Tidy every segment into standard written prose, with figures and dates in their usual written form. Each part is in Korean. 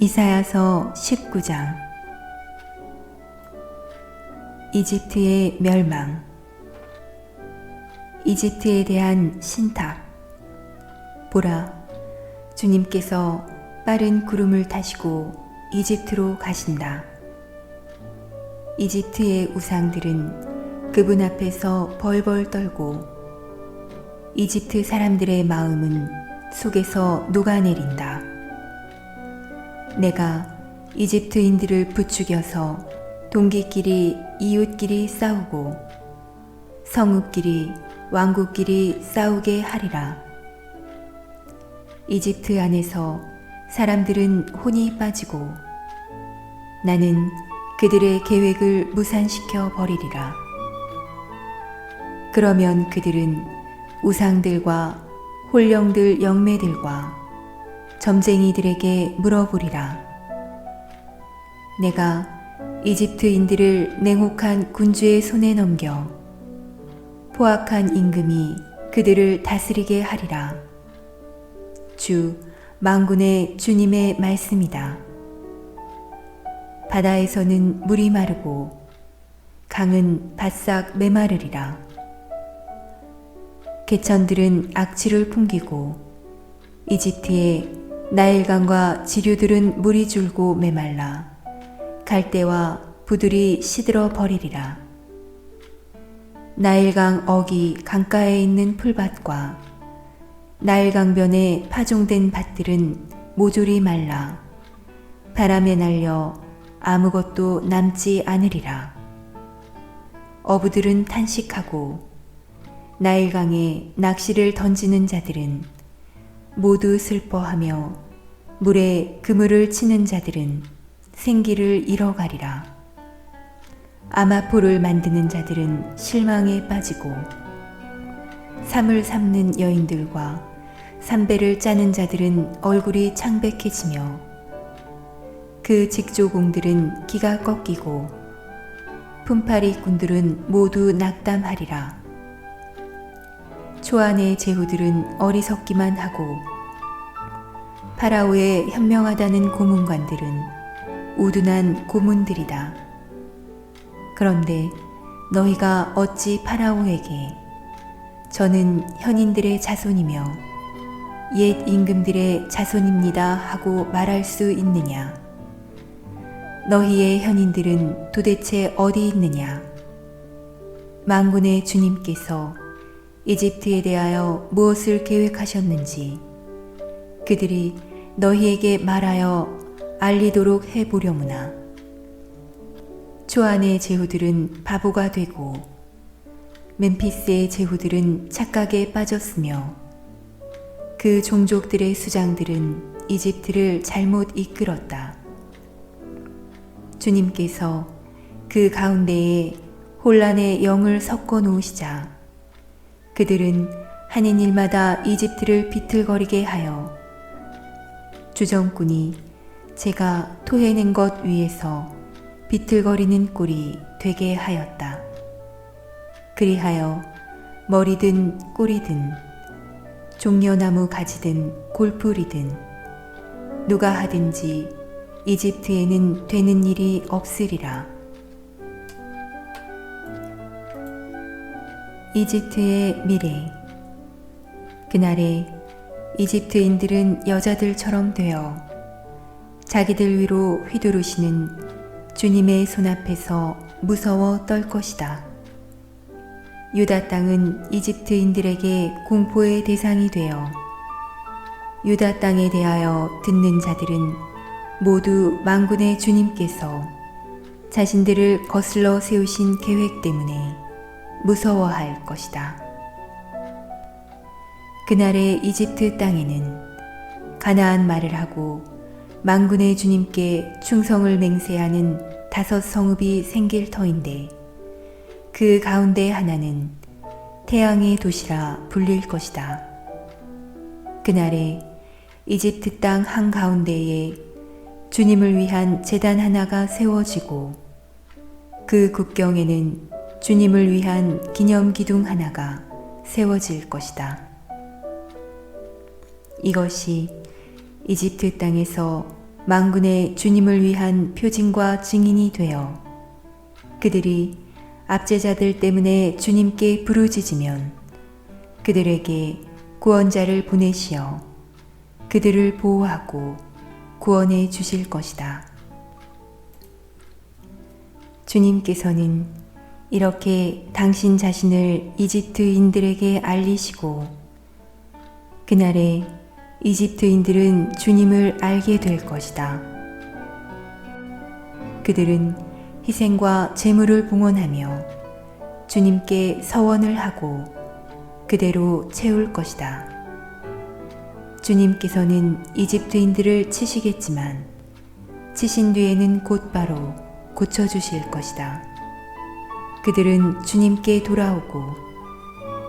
이사야서 19장. 이집트의 멸망. 이집트에 대한 신탁. 보라, 주님께서 빠른 구름을 타시고 이집트로 가신다. 이집트의 우상들은 그분 앞에서 벌벌 떨고 이집트 사람들의 마음은 속에서 녹아내린다. 내가 이집트인들을 부추겨서 동기끼리 이웃끼리 싸우고 성읍끼리 왕국끼리 싸우게 하리라. 이집트 안에서 사람들은 혼이 빠지고 나는 그들의 계획을 무산시켜 버리리라. 그러면 그들은 우상들과 홀령들 영매들과 점쟁이들에게 물어보리라. 내가 이집트인들을 냉혹한 군주의 손에 넘겨 포악한 임금이 그들을 다스리게 하리라. 주 만군의 주님의 말씀이다. 바다에서는 물이 마르고 강은 바싹 메마르리라. 개천들은 악취를 풍기고 이집트의 나일강과 지류들은 물이 줄고 메말라 갈대와 부들이 시들어 버리리라. 나일강 어기 강가에 있는 풀밭과 나일강변에 파종된 밭들은 모조리 말라 바람에 날려 아무것도 남지 않으리라. 어부들은 탄식하고 나일강에 낚시를 던지는 자들은 모두 슬퍼하며 물에 그물을 치는 자들은 생기를 잃어가리라. 아마포를 만드는 자들은 실망에 빠지고 삼을 삶는 여인들과 삼배를 짜는 자들은 얼굴이 창백해지며 그 직조공들은 기가 꺾이고 품팔이꾼들은 모두 낙담하리라. 초안의 제후들은 어리석기만 하고 파라오의 현명하다는 고문관들은 우둔한 고문들이다. 그런데 너희가 어찌 파라오에게 저는 현인들의 자손이며 옛 임금들의 자손입니다 하고 말할 수 있느냐? 너희의 현인들은 도대체 어디 있느냐? 만군의 주님께서 이집트에 대하여 무엇을 계획하셨는지 그들이 너희에게 말하여 알리도록 해보려무나. 초안의 제후들은 바보가 되고 멤피스의 제후들은 착각에 빠졌으며 그 종족들의 수장들은 이집트를 잘못 이끌었다. 주님께서 그 가운데에 혼란의 영을 섞어 놓으시자 그들은 하는 일마다 이집트를 비틀거리게 하여 주정꾼이 제가 토해낸 것 위에서 비틀거리는 꼴이 되게 하였다. 그리하여 머리든 꼬리든 종려나무 가지든 골풀이든 누가 하든지 이집트에는 되는 일이 없으리라. 이집트의 미래. 그날에 이집트인들은 여자들처럼 되어 자기들 위로 휘두르시는 주님의 손앞에서 무서워 떨 것이다. 유다 땅은 이집트인들에게 공포의 대상이 되어 유다 땅에 대하여 듣는 자들은 모두 만군의 주님께서 자신들을 거슬러 세우신 계획 때문에 무서워할 것이다. 그날의 이집트 땅에는 가나안 말을 하고 만군의 주님께 충성을 맹세하는 5 성읍이 생길 터인데 그 가운데 하나는 태양의 도시라 불릴 것이다. 그날에 이집트 땅 한가운데에 주님을 위한 제단 하나가 세워지고 그 국경에는 주님을 위한 기념 기둥 하나가 세워질 것이다. 이것이 이집트 땅에서 만군의 주님을 위한 표징과 증인이 되어 그들이 압제자들 때문에 주님께 부르짖으면 그들에게 구원자를 보내시어 그들을 보호하고 구원해 주실 것이다. 주님께서는 이렇게 당신 자신을 이집트인들에게 알리시고 그날에 이집트인들은 주님을 알게 될 것이다. 그들은 희생과 제물을 봉헌하며 주님께 서원을 하고 그대로 채울 것이다. 주님께서는 이집트인들을 치시겠지만 치신 뒤에는 곧바로 고쳐주실 것이다. 그들은 주님께 돌아오고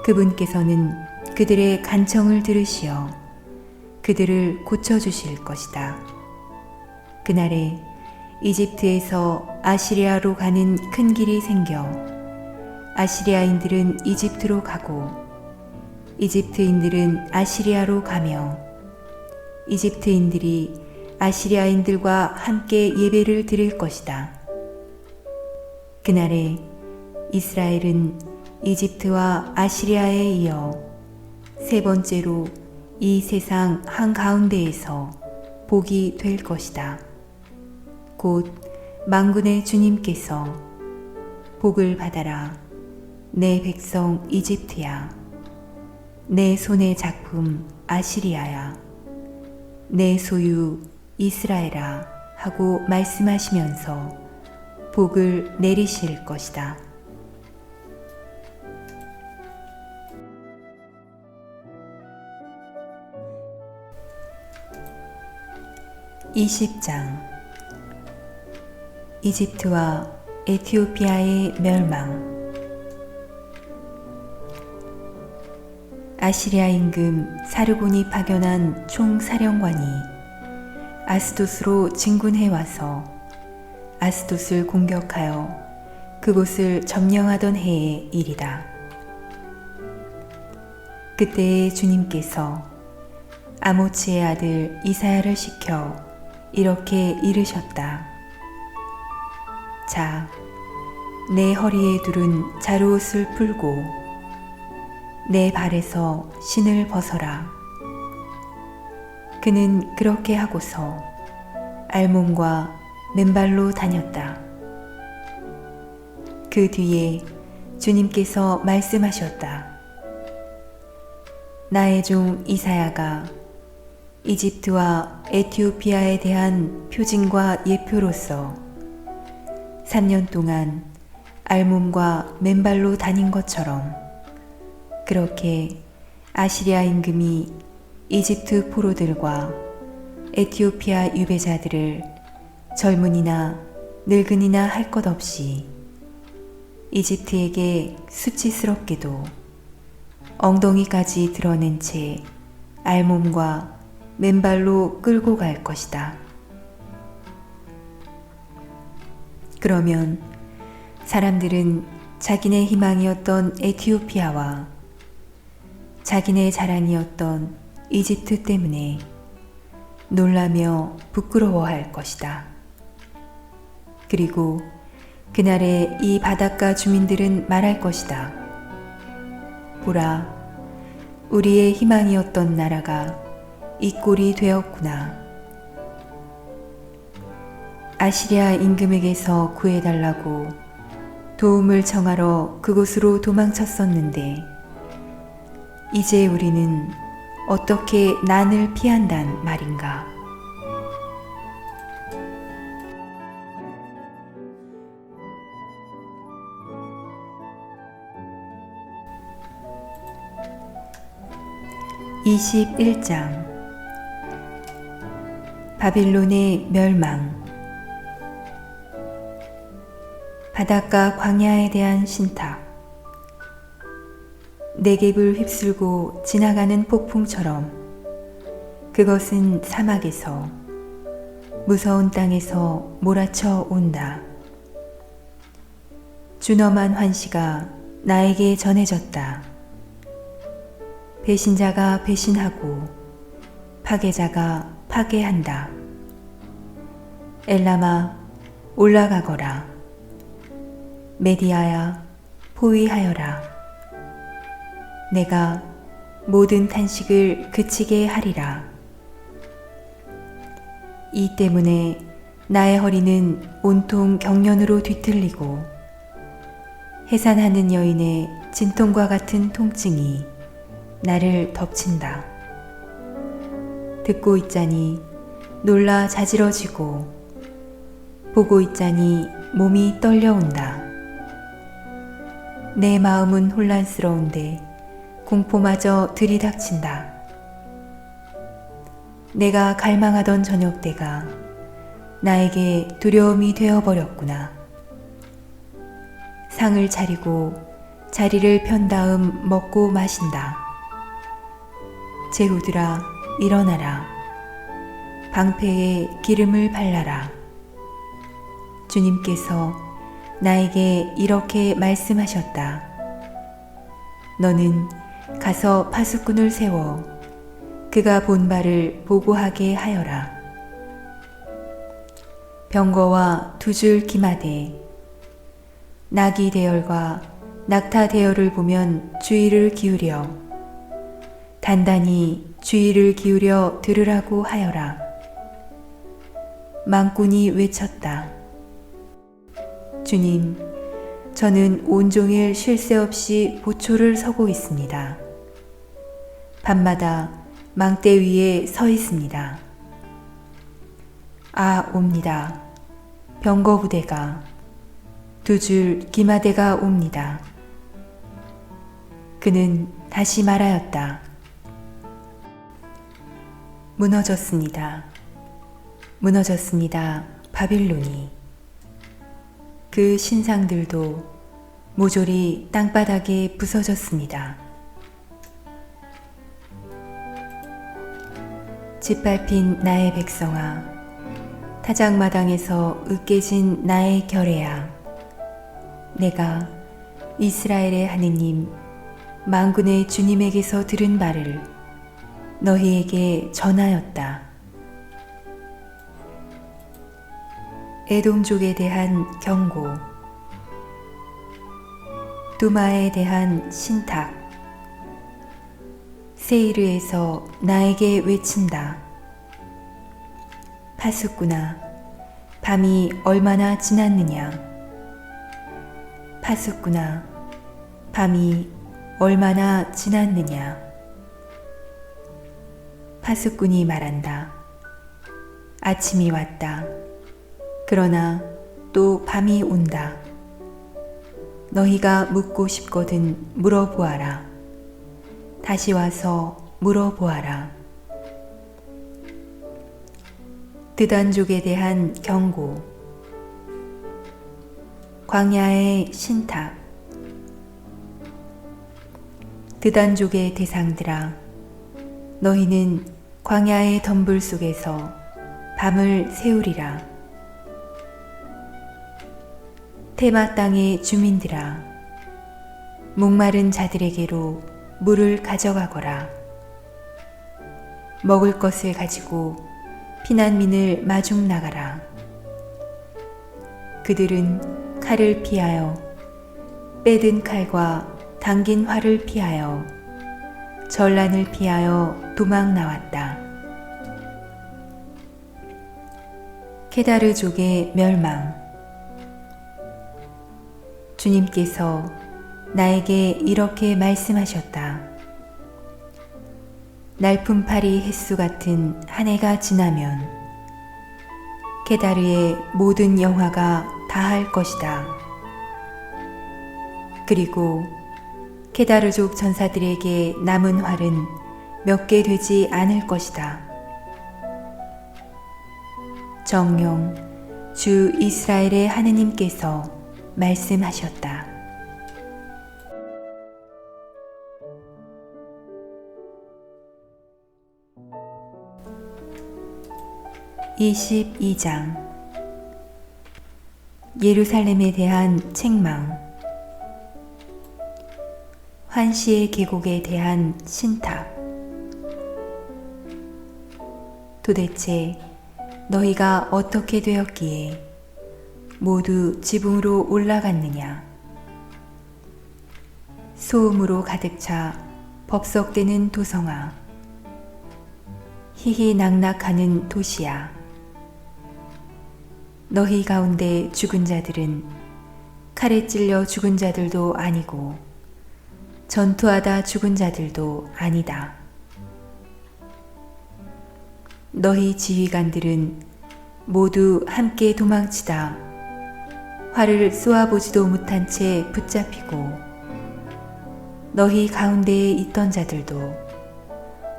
그분께서는 그들의 간청을 들으시어 그들을 고쳐주실 것이다. 그날에 이집트에서 아시리아로 가는 큰 길이 생겨 아시리아인들은 이집트로 가고 이집트인들은 아시리아로 가며 이집트인들이 아시리아인들과 함께 예배를 드릴 것이다. 그날에 이스라엘은 이집트와 아시리아에 이어 세 번째로 이 세상 한가운데에서 복이 될 것이다. 곧 만군의 주님께서 복을 받아라 내 백성 이집트야 내 손의 작품 아시리아야 내 소유 이스라엘아 하고 말씀하시면서 복을 내리실 것이다. 20장 이집트와 에티오피아의 멸망. 아시리아 임금 사르곤이 파견한 총사령관이 아스도스로 진군해 와서 아스도스를 공격하여 그곳을 점령하던 해의 일이다. 그때에 주님께서 아모츠의 아들 이사야를 시켜 이렇게 이르셨다. 자, 내 허리에 두른 자루옷을 풀고 내 발에서 신을 벗어라. 그는 그렇게 하고서 알몸과 맨발로 다녔다. 그 뒤에 주님께서 말씀하셨다. 나의 종 이사야가 이집트와 에티오피아에 대한 표징과 예표로서 3년 동안 알몸과 맨발로 다닌 것처럼 그렇게 아시리아 임금이 이집트 포로들과 에티오피아 유배자들을 젊은이나 늙은이나 할 것 없이 이집트에게 수치스럽게도 엉덩이까지 드러낸 채 알몸과 맨발로 끌고 갈 것이다. 그러면 사람들은 자기네 희망이었던 에티오피아와 자기네 자랑이었던 이집트 때문에 놀라며 부끄러워할 것이다. 그리고 그날에 이 바닷가 주민들은 말할 것이다. 보라, 우리의 희망이었던 나라가 이 꼴이 되었구나. 아시리아 임금에게서 구해달라고 도움을 청하러 그곳으로 도망쳤었는데 이제 우리는 어떻게 난을 피한단 말인가. (21장) 바빌론의 멸망. 바닷가 광야에 대한 신탁. 네겝을 휩쓸고 지나가는 폭풍처럼 그것은 사막에서 무서운 땅에서 몰아쳐 온다. 준엄한 환시가 나에게 전해졌다. 배신자가 배신하고 파괴자가 파괴한다. 엘람아, 올라가거라. 메디아야, 포위하여라. 내가 모든 탄식을 그치게 하리라. 이 때문에 나의 허리는 온통 경련으로 뒤틀리고 해산하는 여인의 진통과 같은 통증이 나를 덮친다. 듣고 있자니 놀라 자지러지고 보고 있자니 몸이 떨려온다. 내 마음은 혼란스러운데 공포마저 들이닥친다. 내가 갈망하던 저녁 때가 나에게 두려움이 되어버렸구나. 상을 차리고 자리를 편 다음 먹고 마신다. 제후들아, 일어나라. 방패에 기름을 발라라. 주님께서 나에게 이렇게 말씀하셨다. 너는 가서 파수꾼을 세워 그가 본 바를 보고하게 하여라. 병거와 두 줄 기마대, 나귀 대열과 낙타 대열을 보면 주의를 기울여 단단히 주의를 기울여 들으라고 하여라. 망군이 외쳤다. 주님, 저는 온종일 쉴 새 없이 보초를 서고 있습니다. 밤마다 망대 위에 서 있습니다. 아, 옵니다. 병거 부대가, 두 줄 기마대가 옵니다. 그는 다시 말하였다. 무너졌습니다. 무너졌습니다. 바빌론이. 그 신상들도 모조리 땅바닥에 부서졌습니다. 짓밟힌 나의 백성아, 타작마당에서 으깨진 나의 결애야, 내가 이스라엘의 하느님, 만군의 주님에게서 들은 바를 너희에게 전하였다. 에돔족에 대한 경고, 두마에 대한 신탁, 세이르에서 나에게 외친다. 파수꾼아, 밤이 얼마나 지났느냐. 파수꾼아, 밤이 얼마나 지났느냐. 파수꾼이 말한다. 아침이 왔다. 그러나 또 밤이 온다. 너희가 묻고 싶거든 물어보아라. 다시 와서 물어보아라. 드단족에 대한 경고, 광야의 신탁. 드단족의 대상들아, 너희는 광야의 덤불 속에서 밤을 새우리라. 테마 땅의 주민들아, 목마른 자들에게로 물을 가져가거라. 먹을 것을 가지고 피난민을 마중 나가라. 그들은 칼을 피하여 빼든 칼과 당긴 활을 피하여 전란을 피하여 도망 나왔다. 케다르족의 멸망. 주님께서 나에게 이렇게 말씀하셨다. 날품파리 햇수 같은 한 해가 지나면 케다르의 모든 영화가 다할 것이다. 그리고 케다르족 전사들에게 남은 활은 몇 개 되지 않을 것이다. 정녕 주 이스라엘의 하느님께서 말씀하셨다. 22장 예루살렘에 대한 책망. 환시의 계곡에 대한 신탁. 도대체 너희가 어떻게 되었기에 모두 지붕으로 올라갔느냐? 소음으로 가득 차 법석대는 도성아, 희희낙낙하는 도시야. 너희 가운데 죽은 자들은 칼에 찔려 죽은 자들도 아니고 전투하다 죽은 자들도 아니다. 너희 지휘관들은 모두 함께 도망치다 활을 쏘아보지도 못한 채 붙잡히고, 너희 가운데에 있던 자들도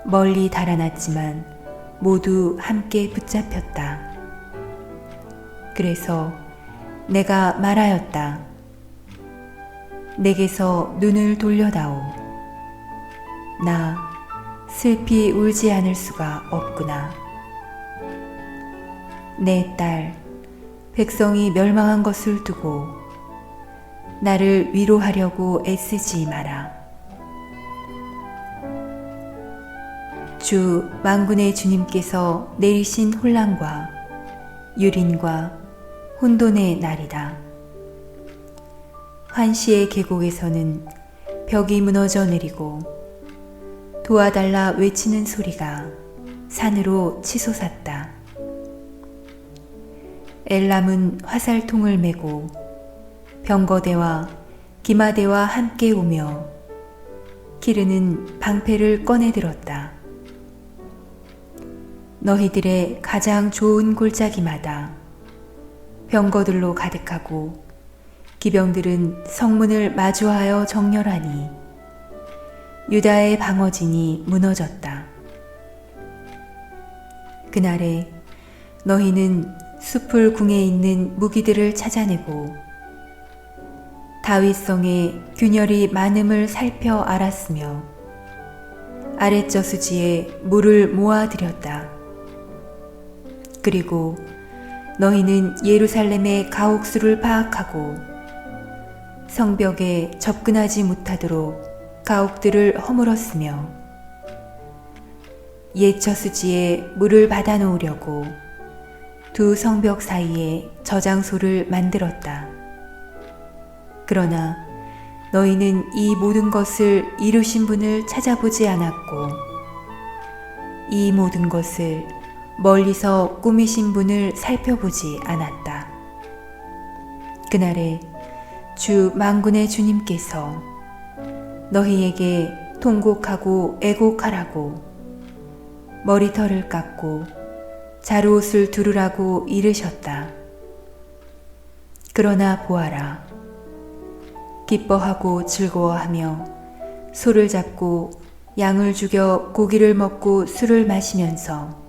멀리 달아났지만 모두 함께 붙잡혔다. 그래서 내가 말하였다. 내게서 눈을 돌려다오. 나 슬피 울지 않을 수가 없구나. 내 딸, 백성이 멸망한 것을 두고 나를 위로하려고 애쓰지 마라. 주 만군의 주님께서 내리신 혼란과 유린과 혼돈의 날이다. 환시의 계곡에서는 벽이 무너져 내리고 도와달라 외치는 소리가 산으로 치솟았다. 엘람은 화살통을 메고 병거대와 기마대와 함께 오며 기르는 방패를 꺼내들었다. 너희들의 가장 좋은 골짜기마다 병거들로 가득하고 기병들은 성문을 마주하여 정렬하니 유다의 방어진이 무너졌다. 그날에 너희는 숲을 궁에 있는 무기들을 찾아내고 다윗성의 균열이 많음을 살펴 알았으며 아랫저수지에 물을 모아들였다. 그리고 너희는 예루살렘의 가옥수를 파악하고 성벽에 접근하지 못하도록 가옥들을 허물었으며 옛 저수지에 물을 받아 놓으려고 두 성벽 사이에 저장소를 만들었다. 그러나 너희는 이 모든 것을 이루신 분을 찾아보지 않았고 이 모든 것을 멀리서 꾸미신 분을 살펴보지 않았다. 그날에 주 만군의 주님께서 너희에게 통곡하고 애곡하라고 머리털을 깎고 자루옷을 두르라고 이르셨다. 그러나 보아라, 기뻐하고 즐거워하며 소를 잡고 양을 죽여 고기를 먹고 술을 마시면서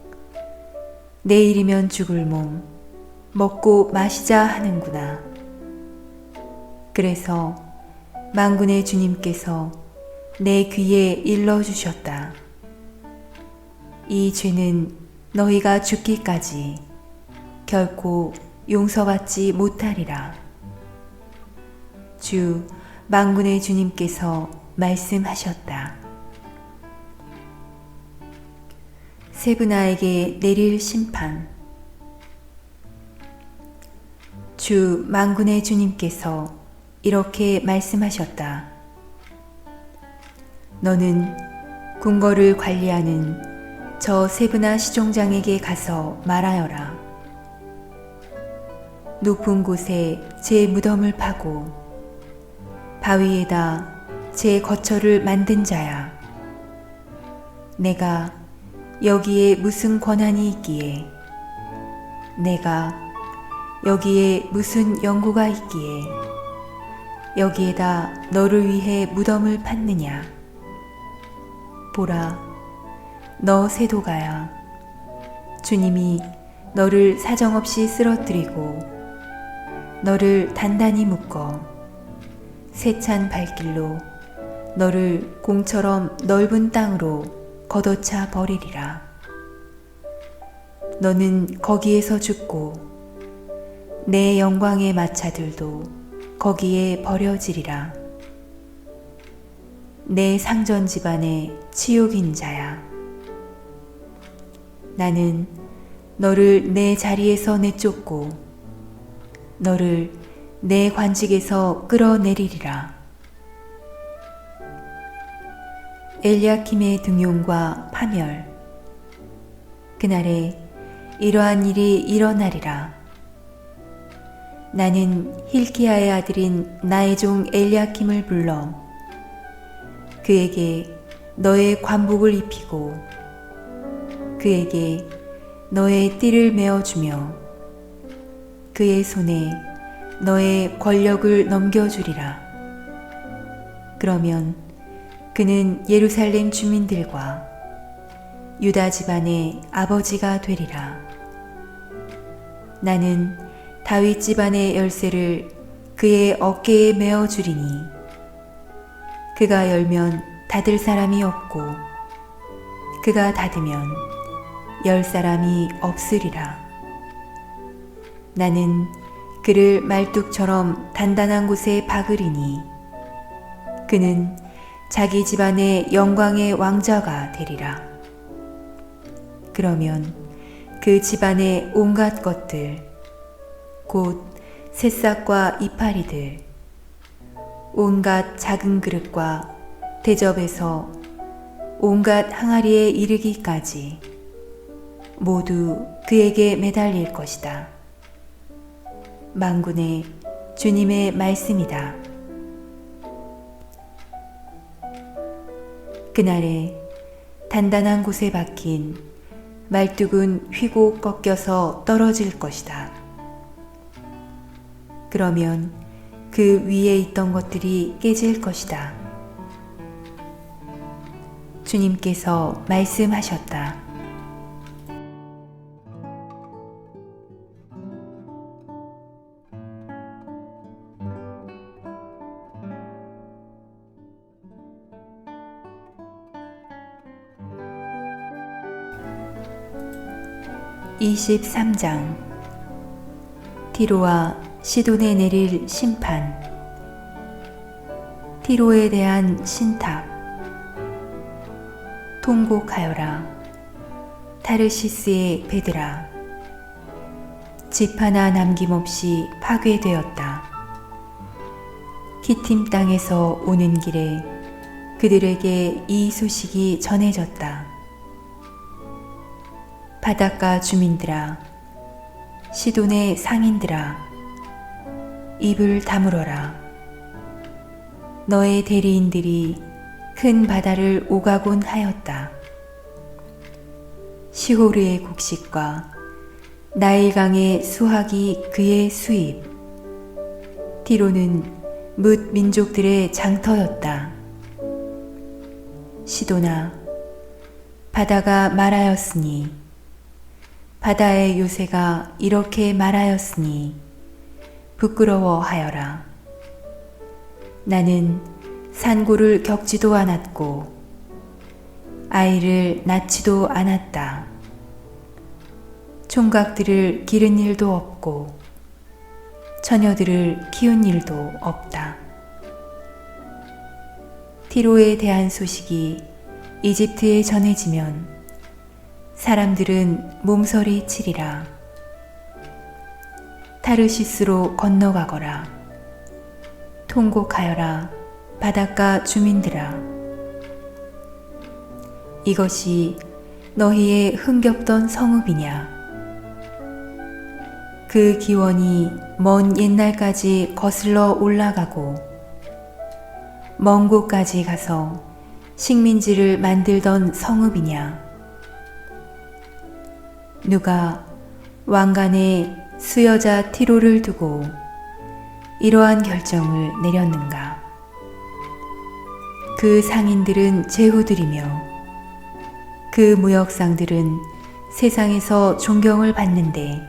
내일이면 죽을 몸 먹고 마시자 하는구나. 그래서 만군의 주님께서 내 귀에 일러주셨다. 이 죄는 너희가 죽기까지 결코 용서받지 못하리라. 주 만군의 주님께서 말씀하셨다. 세브나에게 내릴 심판. 주 만군의 주님께서 이렇게 말씀하셨다. 너는 궁궐을 관리하는 저 세브나 시종장에게 가서 말하여라. 높은 곳에 제 무덤을 파고 바위에다 제 거처를 만든 자야. 내가 여기에 무슨 권한이 있기에, 내가 여기에 무슨 연고가 있기에 여기에다 너를 위해 무덤을 팠느냐. 보라, 너 세도가야. 주님이 너를 사정없이 쓰러뜨리고 너를 단단히 묶어 세찬 발길로 너를 공처럼 넓은 땅으로 걷어차 버리리라. 너는 거기에서 죽고 내 영광의 마차들도 거기에 버려지리라. 내 상전 집안의 치욕인 자야. 나는 너를 내 자리에서 내쫓고 너를 내 관직에서 끌어내리리라. 엘리야킴의 등용과 파멸. 그날에 이러한 일이 일어나리라. 나는 hilki야의 아들인 나의 종 엘리야킴을 불러 그에게 너의 관복을 입히고 그에게 너의 띠를 메어주며 그의 손에 너의 권력을 넘겨주리라. 그러면 그는 예루살렘 주민들과 유다 집안의 아버지가 되리라. 나는 다윗 집안의 열쇠를 그의 어깨에 메어주리니 그가 열면 닫을 사람이 없고 그가 닫으면 열 사람이 없으리라. 나는 그를 말뚝처럼 단단한 곳에 박으리니 그는 자기 집안의 영광의 왕자가 되리라. 그러면 그 집안의 온갖 것들 곧 새싹과 이파리들 온갖 작은 그릇과 대접에서 온갖 항아리에 이르기까지 모두 그에게 매달릴 것이다. 만군의 주님의 말씀이다. 그날에 단단한 곳에 박힌 말뚝은 휘고 꺾여서 떨어질 것이다. 그러면 그 위에 있던 것들이 깨질 것이다. 주님께서 말씀하셨다. (23장) 티로와 시돈에 내릴 심판. 티로에 대한 신탁. 통곡하여라 타르시스의 배들아, 집 하나 남김없이 파괴되었다. 키팀 땅에서 오는 길에 그들에게 이 소식이 전해졌다. 바닷가 주민들아, 시돈의 상인들아, 입을 다물어라. 너의 대리인들이 큰 바다를 오가곤 하였다. 시호르의 곡식과 나일강의 수확이 그의 수입. 티로는 뭇 민족들의 장터였다. 시도나, 바다가 말하였으니 바다의 요새가 이렇게 말하였으니 부끄러워하여라. 나는 산고를 겪지도 않았고 아이를 낳지도 않았다. 총각들을 기른 일도 없고 처녀들을 키운 일도 없다. 티로에 대한 소식이 이집트에 전해지면 사람들은 몸서리 치리라. 타르시스로 건너가거라. 통곡하여라 바닷가 주민들아. 이것이 너희의 흥겹던 성읍이냐? 그 기원이 먼 옛날까지 거슬러 올라가고 먼 곳까지 가서 식민지를 만들던 성읍이냐? 누가 왕관에 수여자 티로를 두고 이러한 결정을 내렸는가? 그 상인들은 제후들이며 그 무역상들은 세상에서 존경을 받는데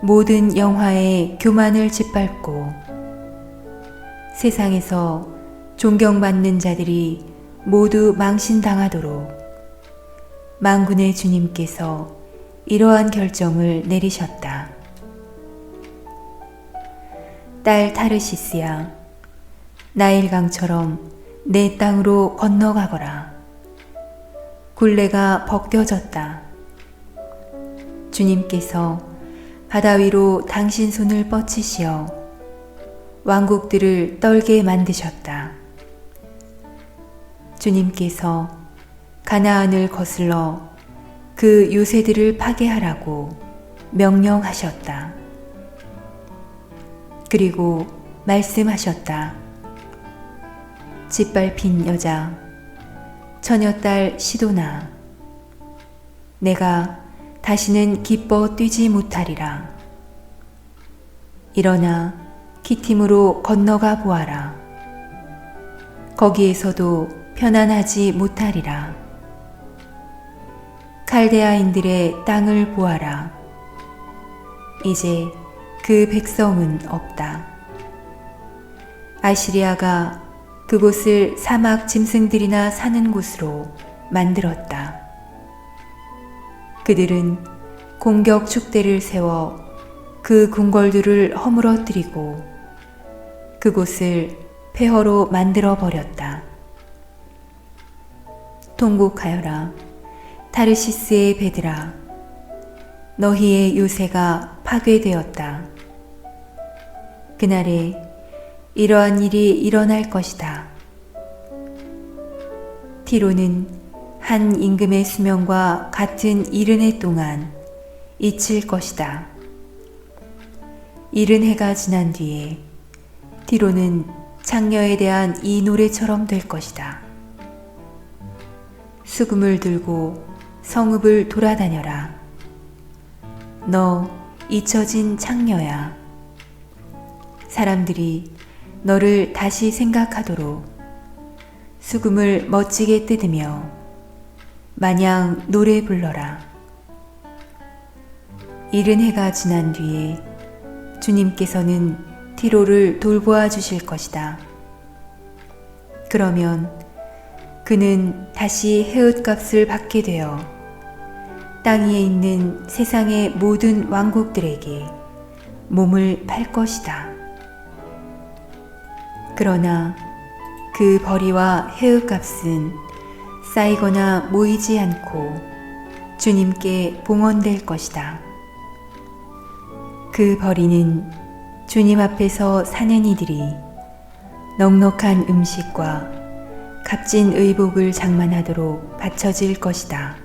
모든 영화의 교만을 짓밟고 세상에서 존경받는 자들이 모두 망신당하도록 만군의 주님께서 이러한 결정을 내리셨다. 딸 타르시스야, 나일강처럼 내 땅으로 건너가거라. 굴레가 벗겨졌다. 주님께서 바다 위로 당신 손을 뻗치시어 왕국들을 떨게 만드셨다. 주님께서 가나안을 거슬러 그 요새들을 파괴하라고 명령하셨다. 그리고 말씀하셨다. 짓밟힌 여자, 처녀딸 시도나, 내가 다시는 기뻐 뛰지 못하리라. 일어나 키팀으로 건너가 보아라. 거기에서도 편안하지 못하리라. 칼데아인들의 땅을 보아라. 이제 그 백성은 없다. 아시리아가 그곳을 사막 짐승들이나 사는 곳으로 만들었다. 그들은 공격 축대를 세워 그 궁궐들을 허물어뜨리고 그곳을 폐허로 만들어 버렸다. 통곡하여라, 타르시스의 배들아, 너희의 요새가 파괴되었다. 그날에 이러한 일이 일어날 것이다. 티로는 한 임금의 수명과 같은 이른 해 동안 잊힐 것이다. 이른 해가 지난 뒤에 티로는 창녀에 대한 이 노래처럼 될 것이다. 수금을 들고 성읍을 돌아다녀라. 너 잊혀진 창녀야. 사람들이 너를 다시 생각하도록 수금을 멋지게 뜯으며 마냥 노래 불러라. 이른 해가 지난 뒤에 주님께서는 티로를 돌보아 주실 것이다. 그러면 그는 다시 해옷값을 받게 되어 땅 위에 있는 세상의 모든 왕국들에게 몸을 팔 것이다. 그러나 그 벌이와 해옷값은 쌓이거나 모이지 않고 주님께 봉헌될 것이다. 그 벌이는 주님 앞에서 사는 이들이 넉넉한 음식과 값진 의복을 장만하도록 바쳐질 것이다.